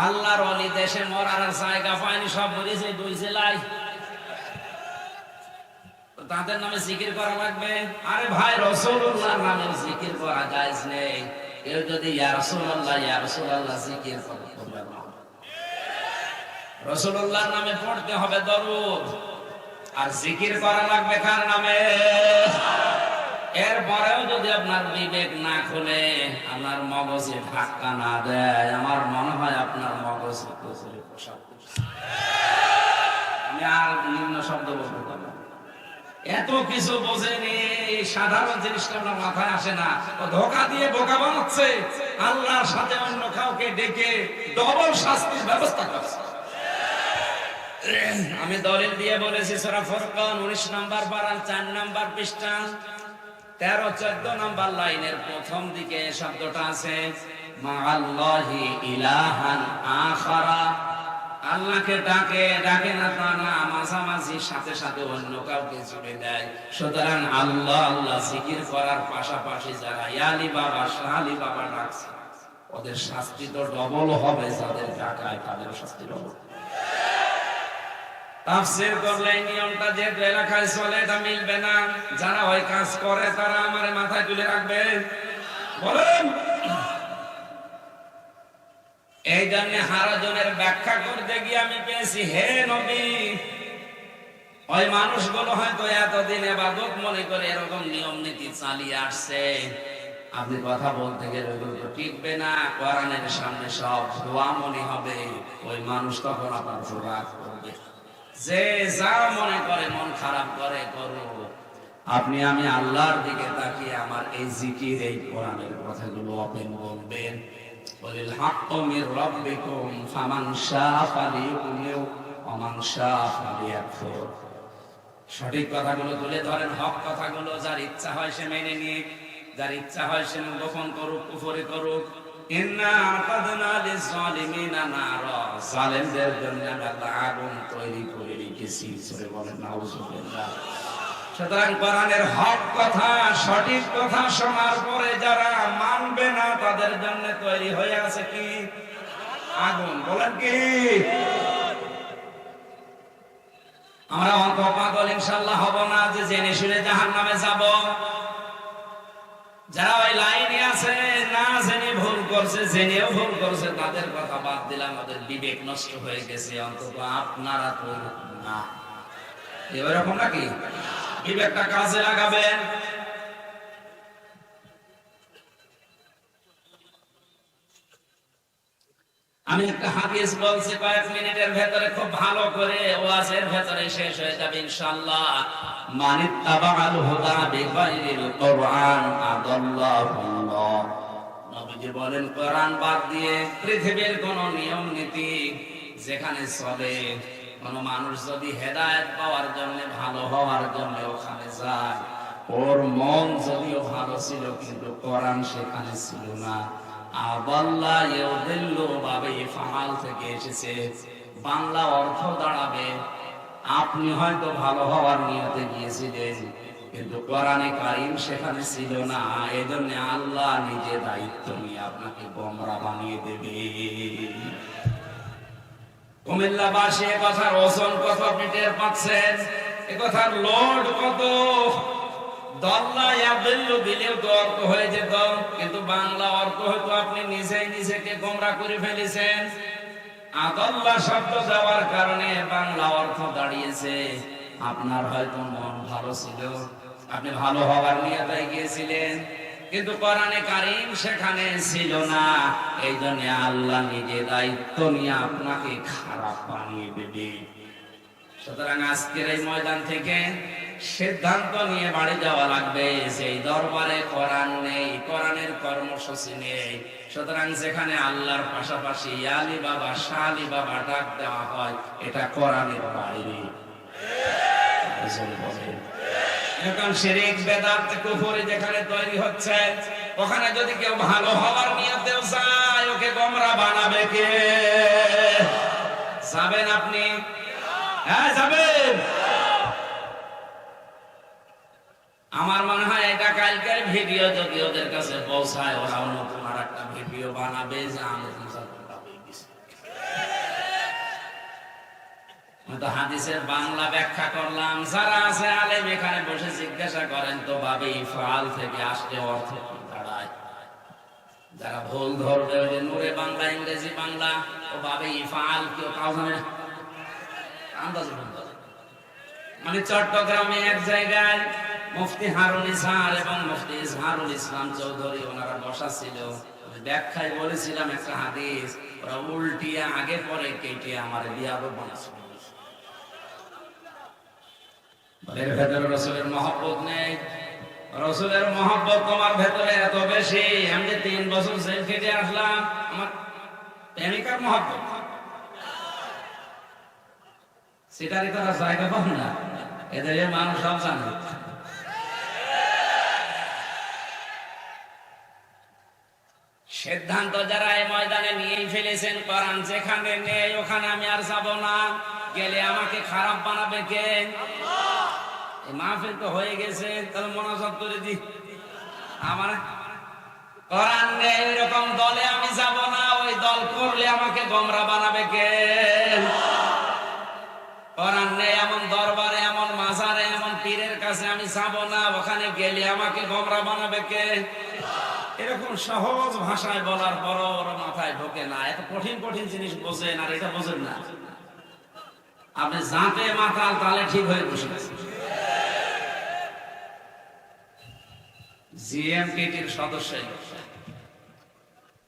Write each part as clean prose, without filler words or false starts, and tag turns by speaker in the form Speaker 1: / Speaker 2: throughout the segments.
Speaker 1: আল্লাহর ওলি দেশে মরার জায়গা পায়নি, সব মরেছে 2 জেলায়। তাদের নামে জিকির করা লাগবে? আরে ভাই, রাসূলুল্লাহর নামে জিকির করা জায়েজ নেই। কেউ যদি ইয়া রাসূলুল্লাহ জিকির করে, রাসূলুল্লাহর নামে পড়তে হবে দরুদ, আর জিকির করা লাগবে কার নামে? এরপরেও যদি আপনার বিবেক না খুলে, আপনার মগজে ধাক্কা না দেয়, আমার মনে হয় আপনার মগজে পোশাক। আমি আর নিম্ন শব্দ বলবো না। এত কিছু বোঝেনি, সাধারণ জিনিসটা আপনার মাথায় আসে না। ও ধোঁকা দিয়ে বোকা বানাচ্ছে, আল্লাহর সাথে অন্য কাউকে ডেকে ডবল শাস্তির ব্যবস্থা করছে। আমি দলিল দিয়ে বলেছি, সূরা ফুরকান 19 নম্বর পারা 4 নম্বর পৃষ্ঠা 13-14 নম্বর লাইনের প্রথম দিকে শব্দটা আছে, মাআল্লাহি ইলাহান আখারা। আল্লাহকে ডাকে না তা না, মাঝামাঝি সাথে সাথে অন্য কাউকে জুড়ে দেয়। সুতরাং আল্লাহ জিকির করার পাশাপাশি যারা ইয়ালি বাবা, শালি বাবা ডাকছে, ওদের শাস্তি তো ডবল হবে। যাদের ডাকায় তাদের শাস্তি ডবল। তাফসীর করলে এই নিয়মটা যে এলাকায় চলে এটা মিলবে না। যারা ওই কাজ করে তারা আমার মাথায় তুলে রাখবে, বলেন। এই জন্য হারাজনের ব্যাখ্যা করতে গিয়ে আমি পেয়েছি, হে নবী, ওই মানুষগুলো হয়তো এতদিন ইবাদত মনে করে এরকম নিয়ম নীতি চালিয়ে আসছে, আপনি কথা বলতে গেলে ওইগুলো তো টিকবে না। কোরআনের সামনে সব দোয়া মনে হবে, ওই মানুষ তখন আপনার রাগ করবে। যে যা মনে করে, মন খারাপ করে করো, আপনি আমি আল্লাহর দিকে তাকিয়ে আমার এই জিকির, এই কোরআনের কথাগুলো ওপেন বলবেন। বলিল হাক্কু মির রাব্বিকুম ফামান শাআ ফালিউমিন ওয়া মান শাআ ফালিয়াকফুর। সঠিক কথাগুলো তুলে ধরেন, হক কথাগুলো। যার ইচ্ছা হয় সে মেনে নিক, যার ইচ্ছা হয় সে গোপন করুক, কুফরি করুক। ইন্না আতাদনা লিয-যালিমিনা নারা। জালেমদের জন্য আমরা আগুন তৈরি করে রেখেছি। সূরা বলেন নাউযুবিল্লাহ। সুতরাং কোরআনের হক কথা, সঠিক কথা শোনার পরে যারা মানবে না, তাদের জন্য তৈরি হয়ে আছে কি? আগুন। বলেন কি? আমরা অত পাগল ইনশাআল্লাহ হব না যে জেনে শুনে জাহান্নামে যাব। যারা ওই লাইনে আছে, না জেনে ভুল করছে, জেনেও ভুল করছে, তাদের কথা বাদ দিলাম, আমাদের বিবেক নষ্ট হয়ে গেছে। অন্তত আপনারা তো না, এরকম নাকি? বিবেকটা কাজে লাগাবেন। আমি একটা হাদিস বলছি, কয়েক মিনিটের ভেতরে খুব ভালো করে ওয়াজের ভেতরে শেষ হয়ে যাবে ইনশাআল্লাহ। মানিত্তাবাআল হুদা বিগাইরিল কোরআন আদাল্লাহুল্লাহ। নবীজি বলেন, কোরআন বাদ দিয়ে পৃথিবীর কোন নিয়ম নীতি যেখানে চলে, কোন মানুষ যদি হেদায়েত পাওয়ার জন্য, ভালো হওয়ার জন্য ওখানে যায়, ওর মন যদিও ভালো ছিল কিন্তু কোরআন সেখানে ছিল না। আদাল্লা ইউদিল্লু বাবে ফামাল থেকে এসেছে, বাংলা অর্থ দাঁড়াবে আপনি হয়তো ভালো হওয়ার নিয়তে গিয়েছিলেন কিন্তু কোরআনে কারীম সেখানে ছিল না। এজন্য আল্লাহ নিজে দায়িত্ব নিয়ে আপনাকে গোমরা বানিয়ে দেবে। কুমিল্লাবাসী এ কথার ওজন কত আপনি টের পাচ্ছেন? এ কথার লোড কত? দল্লা ইয়াদিল্লু দিলেও তো অর্থ হয়ে যেত, কিন্তু বাংলা অর্থ হয়তো আপনি নিজেই নিজেকে গোমরা করে ফেলেছেন। আদাল্লা শব্দ দেওয়ার কারণে বাংলা অর্থ দাঁড়িয়েছে। আপনার হয়তো মন ভালো ছিল, আপনি ভালো হওয়ার নিয়তে গিয়েছিলেন, কিন্তু কোরআনে কারীম সেখানে ছিল না। এই জন্য আল্লাহ নিজে দায়িত্ব নিয়ে আপনাকে খারাপ বানিয়ে দেবে। সুতরাং আজকের এই ময়দান থেকে সিদ্ধান্ত নিয়ে বাড়ি যাওয়া লাগবে যে এই দরবারে কোরআন নেই, কোরআনের কর্মসূচি নেই। সুতরাং যেখানে আল্লাহর পাশাপাশি আলী বাবা, শালি বাবা ডাক দেওয়া হয়, এটা কোরআনের বাইরে। এখন শিরক, বেদাত, কুফর যেখানে তৈরি হচ্ছে, ওখানে যদি কেউ ভালো হওয়ার নিয়তেও চায়, ওকে গোমরা বানাবে কে? যাবেন আপনি? হ্যাঁ যাবেন। আমার মনে হয় এটা কালকের ভিডিও যদি ওদের কাছে পৌঁছায়, ওরা নতুন আর একটা ভিডিও বানাবে যে আমি তো হাদিসের বাংলা ব্যাখ্যা করলাম, যারা আছে আলেম এখানে বসে জিজ্ঞাসা করেন তো ভাবে ইফআল থেকে আসলে অর্থ কি দাঁড়ায়। যারা ভুল ধরবে ওই যে নূরে বাংলা ইংরেজি বাংলা ও ভাবে ইফআল কেউ কাউ জানে না, আন্দাজ মানে চট্টগ্রামে এক জায়গায় মুফতি হারুন ইসহার এবং মুফতি ইজহারুল ইসলাম চৌধুরী ওনারা বসা ছিল, ব্যাখ্যায় বলেছিলাম একটা হাদিস, ওরা উল্টিয়ে আগে পরে কেটে আমার বিয়ারও বানাচ্ছে। এর ভেতরে রসুলের মহব্বত নেই। রসুলের মহব্বত তোমার ভেতরে এত বেশি, আমি যে 3 বছর জেল খেটে আসলাম, আমার প্রেমিকার মহব্বত সেটারই তারা জায়গা পাবে না, এদের মানুষ সব জানে। সিদ্ধান্ত যারা এই ময়দানে নিয়েই ফেলেছেন, কোরআন যেখানে নেই ওখানে আমি আর যাব না, গেলে আমাকে খারাপ বানাবে কে? এই মাহফিল তো হয়ে গেছে, তাহলে মোনাজাত করে দি। আমার কোরআন নেই এরকম দলে আমি যাব না, ওই দল করলে আমাকে গোমরা বানাবে কে? কোরআন নেই এমন দরবারে, এমন মাজারে, এমন পীরের কাছে আমি যাব না, ওখানে গেলে আমাকে গোমরা বানাবে কে? এরকম সহজ ভাষায় বলার পর ওরা মাথায় ঢোকে না, এত কঠিন কঠিন জিনিস বোঝেন আর এটা বোঝেন না। আপনি জাঁতে মাতাল তাহলে ঠিক হয়ে বসে জিএমটিটির সদস্য,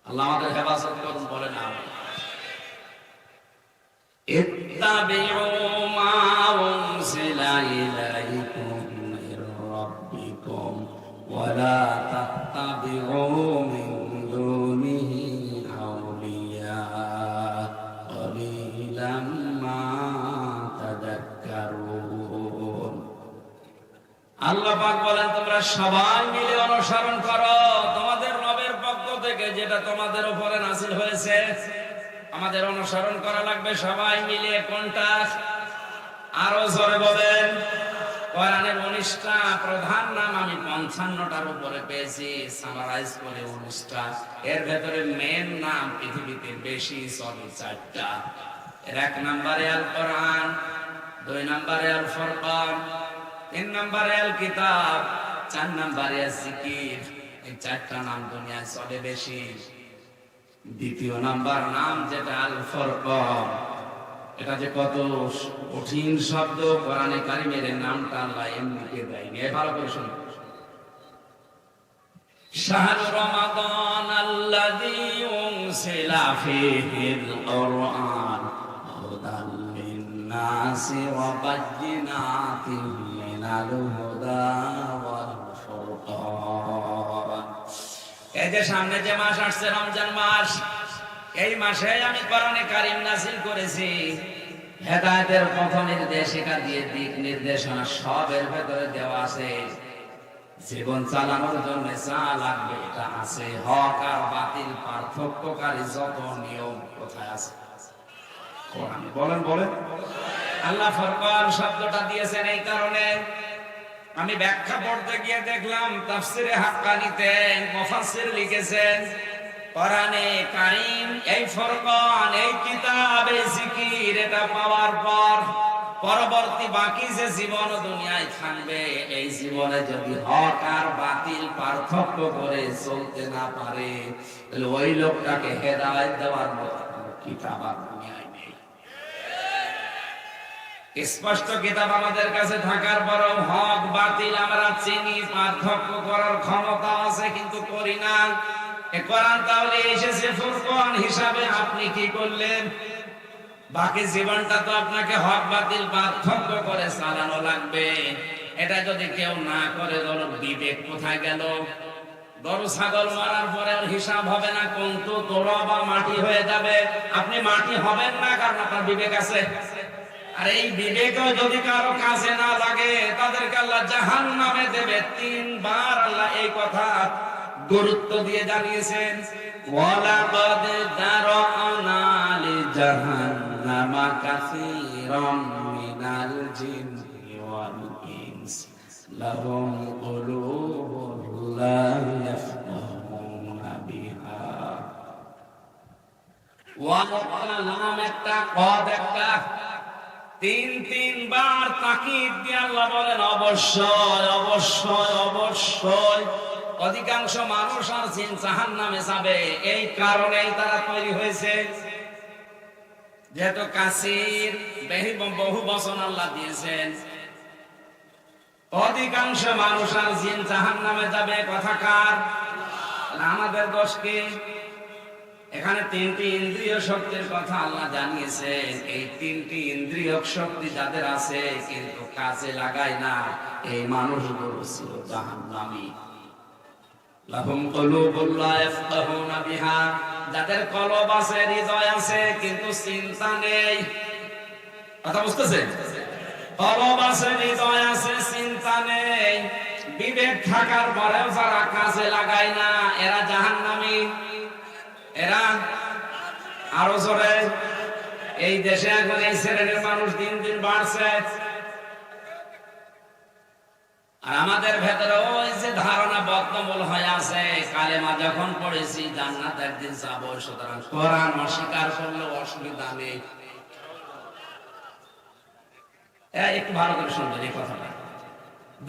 Speaker 1: আল্লাহ আমাদের হেফাজত করুন। বলেন ইত্তাবিউ মা উনজিলা ইলাইকুম মির রাব্বিকুম ওয়া লা তাত্তাবিউ মিন দুনিহি আউলিয়া ক্বালিলাম মা তাযাক্কারুন। আল্লাহ পাক বলেন তোমরা সবাই মিলে অনুসরণ করো তোমাদের রবের পক্ষ থেকে যেটা তোমাদের উপরে নাযিল হয়েছে। আমাদের অনুসরণ করা লাগবে সবাই মিলে। কোনটা? আরো জোরে বলেন। কোরআনের 19টা প্রধান নাম আমি 55টার উপরে পেয়েছি, সামারাইজ করে 19টা। এর ভেতরে মেন নাম পৃথিবীতে বেশি চলে 4টা। এর 1 নম্বরে আল কোরআন, 2 নম্বরে আল ফুরকান, 3 নম্বরে আল কিতাব, 4 নম্বরে জিকির। এই 4টা নাম দুনিয়ায় চলে বেশি। দ্বিতীয় নাম্বার নাম যেটা আল ফুরকান, এটা যে কত কঠিন শব্দ, কোরআনে কারিমের নামটা আল্লাহ এমনিতে দেয়নি। ভালো করে শুনুন। শাহরু রমাদান আল্লাযী উনজিলা ফীহিল কুরআন হুদাল লিন-নাসি ওয়া বায়্যিনাতিন মিনাল হুদা ওয়াল ফুরকান। এই যে সামনে যে মাস আসছে রমজান মাস, এই মাসে আমি কোরআনে কারীম নাযিল করেছি। হেদায়েতের পথ নির্দেশিকা দিয়ে দিক নির্দেশনা সব এর ভেতরে দেওয়া আছে। জীবন চালানোর জন্য যা লাগবে এটা আছে। হক আর বাতিল পার্থক্যকারী যত নিয়ম কোথায় আছে কোরআনে। বলেন বলেন। আল্লাহ ফুরকান শব্দটা দিয়েছেন এই কারণে। আমি ব্যাখ্যা পড়তে গিয়ে দেখলাম তাফসিরে হাক্কানিতে মুফাসসির লিখেছেন কোরআনে কারীম এই ফুরকান, এই কিতাব, এই জিকির এটা পাওয়ার পর পরবর্তী বাকি যে জীবন দুনিয়ায় থাকবে, এই জীবনে যদি হক আর বাতিল পার্থক্য করে চলতে না পারে, তাহলে ওই লোকটাকে হেদায়েত দেওয়ার মতো কিতাব আর দুনিয়ায় নেই। স্পষ্ট কিতাব আমাদের কাছে থাকার পরও হক বাতিল আমরা চিনি, পার্থক্য করার ক্ষমতা আছে কিন্তু করি না। কোরআন তাহলে এসেছে ফুরকান হিসাবে, আপনি কি করলেন? বাকি জীবনটা তো আপনাকে হক বাতিল পার্থক্য করে চালানো লাগবে। এটা যদি কেউ না করে, ধরো বিবেক কোথায় গেল? গরু ছাগল মারার পরে ওর হিসাব হবে না, কিন্তু তোরা বা মাটি হয়ে যাবে। আপনি মাটি হবেন না কারণ আপনার বিবেক আছে। আর এই বিবেকও যদি কারো কাজে না লাগে, তাদেরকে আল্লাহ জাহান্নামে দেবে। 3 বার আল্লাহ এই কথা গুরুত্ব দিয়ে জানিয়েছেন। ওয়ালাকাদ দারানা লিজাহান্নামা কাসীরাম মিনাল জিন্নি ওয়াল ইনস লাহুম কুলুবুন লা ইয়াফকাহুনা বিহা। ওয়ালাকাদ নাম একটা, কদ একটা, তিনবার তাকিদ দিয়ে আল্লাহ বলেন অবশ্যই অবশ্যই অবশ্যই। অধিকাংশ মানুষ আর জিন জাহান্নামে যাবে, এই কারণেই তারা তৈরি হয়েছে। যেহেতু কাসির বহু বচন আল্লাহ দিয়েছেন, অধিকাংশ মানুষ আর জিন জাহান্নামে যাবে। কথা কার? আমাদের দোষ কি? এখানে তিনটি ইন্দ্রিয় শক্তির কথা আল্লাহ জানিয়েছেন। এই তিনটি ইন্দ্রিয় শক্তি যাদের আছে কিন্তু কাজে লাগায় না, এই মানুষগুলো ছিল জাহান্নামী। লাহুম কুলুবুন লা ইয়াফকাহুনা বিহা, যাদের কলব আছে, হৃদয় আছে, কিন্তু চিন্তা নেই। কথা বুঝতেছেন? কলব আছে, হৃদয় আছে, চিন্তা নেই। বিবেক থাকার পরেও যারা কাজে লাগায় না, এরা জাহান্নামী। এরা আরো জোরে, এই দেশে এখন এই শ্রেণীর মানুষ দিন দিন বাড়ছে। আর আমাদের ভেতরে ওই যে ধারণা বদ্ধমূল হয়ে আছে, কালেমা যখন পড়েছি জান্নাত একদিন যাবো, সুতরাং কোরআন অস্বীকার করলে অসুবিধা নেই। একটু ভালো করে শুনবেন এই কথাটা।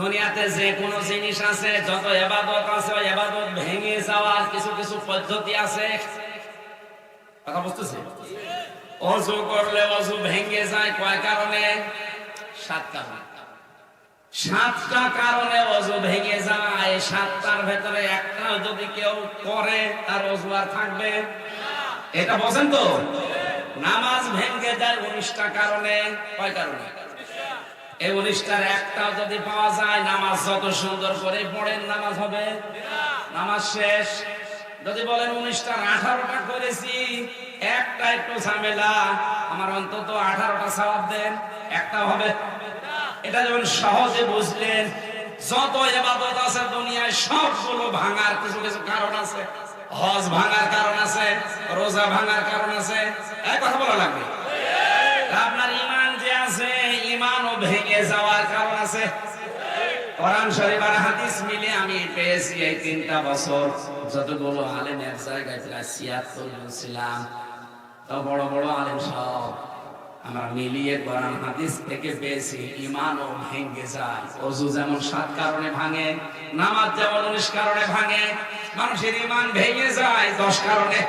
Speaker 1: দুনিয়াতে যে কোনো জিনিস আছে, যত ইবাদত আছে, ওই ইবাদত ভেঙে যাওয়ার কিছু কিছু পদ্ধতি আছে। কথা বুঝতেছি? ওযু করলে ওযু ভেঙে যায় কয় কারণে? 7 কারণে। 7টা কারণে ওযু ভেঙে যায়। 7টার ভেতরে একটা যদি কেউ করে, তার ওযু আর থাকবে না। এটা বোঝেন তো? নামাজ ভেঙে যায় 19টা কারণে। কয় কারণে? এই 19টার একটাও যদি পাওয়া যায়, নামাজ যত সুন্দর করে পড়েন নামাজ হবে না, নামাজ শেষ। যদি বলেন 19টার 18টা করেছি, একটা একটু ঝামেলা, আমার অন্তত 18টা সওয়াব দেন, একটা হবে না। এটা যখন সহজে বুঝলেন, যত ইবাদত আছে দুনিয়ায় সবগুলো ভাঙার কিছু কিছু কারণ আছে। হজ ভাঙার কারণ আছে, রোজা ভাঙার কারণ আছে। এই কথা বলা লাগবে। আপনার ঈমান যে আছে, ঈমানও ভেঙে যাওয়ার কারণ আছে। কোরআন শরীফ আর হাদিস মিলে আমি পেয়েছি এই 3টা বছর, যতগুলো আলেম এক জায়গায় প্রায় 76 জন ছিলাম, তো বড় বড় আলেম সব আমরা মিলিয়ে কোরআন হাদিস থেকে পেয়েছি ঈমানও ভেঙে যায়। ওযু যেমন 7 কারণে ভাঙে, নামাজ যেমন 19 কারণে ভাঙে, মানুষের ঈমান ভেঙে যায় 10 কারণে।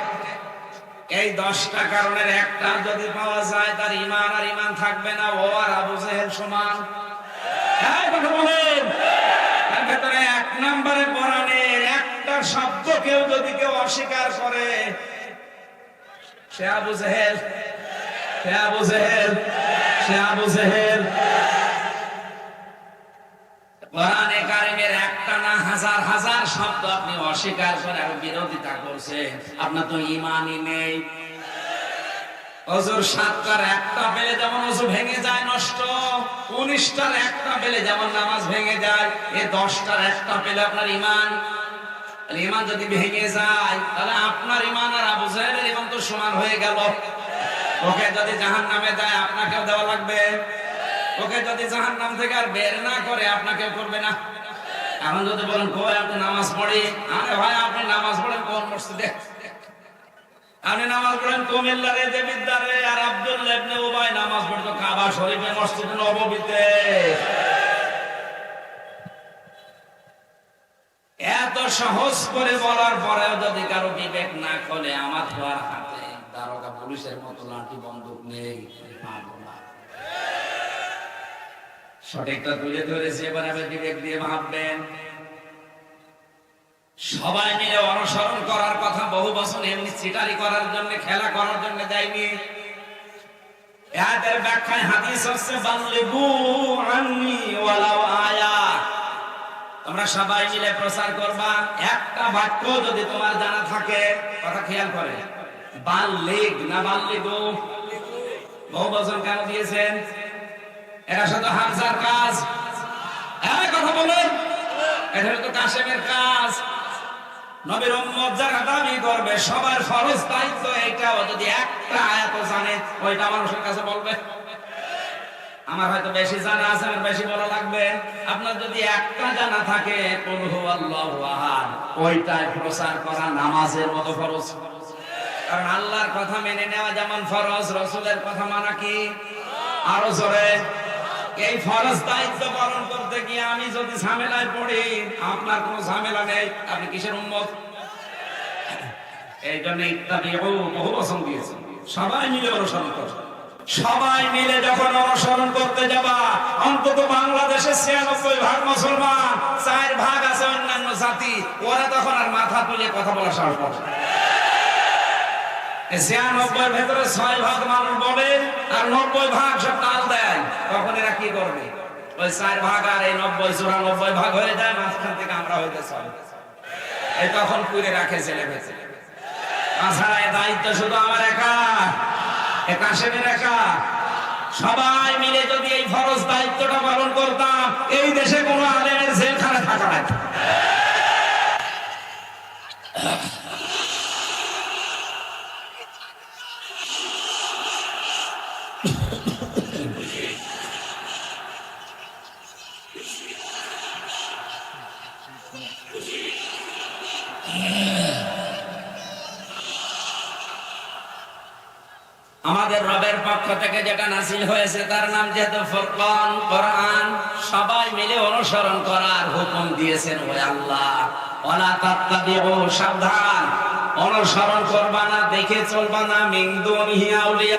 Speaker 1: এই 10টা কারণের একটা যদি পাওয়া যায়, তার ঈমান আর ঈমান থাকবে না, ও আর আবু জেহেল সমান। এই কথা বলেন, তার ভেতরে 1 নম্বরে কোরআনের একটা শব্দ কেউ যদি কেউ অস্বীকার করে, সে আবু জেহেল, সে আবু জেহেল, সে আবু জেহেল। কোরআনে কারিমের একটা না হাজার হাজার শব্দ আপনি অস্বীকার করে আর বিরোধিতা করছেন, আপনার তো ঈমানই নেই। ওযুর 7টার একটা পেলে যেমন ওযু ভেঙে যায় নষ্ট, 19টার একটা পেলে যেমন নামাজ ভেঙে যায়, এই 10টার একটা পেলে আপনার ঈমান। ঈমান যদি ভেঙে যায়, তাহলে আপনার ঈমান আর আবু জেহেলের ঈমান তো সমান হয়ে গেল। ওকে যদি জাহান্নামে দেয়, আপনাকেও দেওয়া লাগবে। ওকে যদি জাহান্নাম থেকে আর বের না করে, আপনাকেও করবে না। এখন যদি বলেন কই আপনি নামাজ পড়ি, আরে ভাই আপনি নামাজ পড়েন কোন মসজিদে? আপনি নামাজ পড়েন কুমিল্লার এই যে বিদ্যারে, আর আব্দুল্লাহ ইবনে উবাই নামাজ পড়তো কাবা শরীফে, মসজিদ নববীতে। এত সহজ করে বলার পরেও যদি কারো বিবেক না খোলে, আমার তো আর হাতে দারোগা পুলিশের মতো লাঠি বন্দুক নেই, পারবো না। সঠিকটা তুলে ধরেছে, এবার আমি বিবেক দিয়ে ভাববেন। সবাই মিলে অনুসরণ করার কথা বহু বছর এমনি চিটারি করার জন্য, খেলা করার জন্য যায়নি। এর ব্যাখ্যায় হাদিস হচ্ছে বাল্লিগু আন্নি ওয়ালাউ আয়া, তোমরা সবাই মিলে প্রচার করবা। একটা বাক্য যদি তোমার জানা থাকে, কথা খেয়াল করে, বাল্লিগ না বাল্লিগু। বহু বছর কেন দিয়েছেন? এরা শুধু হামজার কাজ। কথা বলেন, এটা তো কাশেমের কাজ। নবীর উম্মত যারা দাবি করবে, সবার ফরজ দায়িত্ব এইটাও, যদি একটা আয়াত জানে, ওইটা মানুষের কাছে বলবে। আমার হয়তো বেশি জানা আছে, আমার বেশি বলা লাগবে। আপনার যদি একটা জানা থাকে, কুল হুয়াল্লাহু আহাদ, ওইটাই প্রচার করা নামাজের মতো ফরজ। কারণ আল্লাহর কথা মেনে নেওয়া যেমন ফরজ, রাসূলের কথা মানা কি? আরো জোরে। এই ফরজ দায়িত্ব পালন করতে গিয়ে আমি যদি ঝামেলায় পড়ি, আপনার কোনো ঝামেলা নেই, আপনি কিসের উম্মত? এই জন্য ইত্তাবিউ বহু বচন দিয়েছেন, সবাই মিলে অনুসরণ করো। সবাই মিলে যখন অনুসরণ করতে যাবা, অন্তত বাংলাদেশে 96% মুসলমান, 4% আছে অন্যান্য জাতি, ওরা তখন আর মাথা তুলে কথা বলা সাহস পাবে না। 96 ভেতরে 6% মানুষ বলে আর 90% সব তাল দেয়, তখন এরা কি করবে? ওই 4% আর এই 90-94% হয়ে যায়, মাঝখান থেকে আমরা হইতে চাই, এই তখন পুরে রাখে ছেলে ভেছে। তাছাড়া এই দায়িত্ব শুধু আমার একা, এ কাশেমের একা। সবাই মিলে যদি এই ফরজ দায়িত্বটা পালন করতাম, এই দেশে কোনো আলেমের জেলখানে থাকা না। আমাদের রবের পক্ষ থেকে যেটা নাযিল হয়েছে তার নাম যেহেতু ফুরকান, কোরআন, সবাই মিলে অনুসরণ করার হুকুম দিয়েছেন ওই আল্লাহ। ওয়ালা তাত্তাবিউ, সাবধান, অনুসরণ করবা না, দেখে চলবা না, মিন দুনিহি আউলিয়া,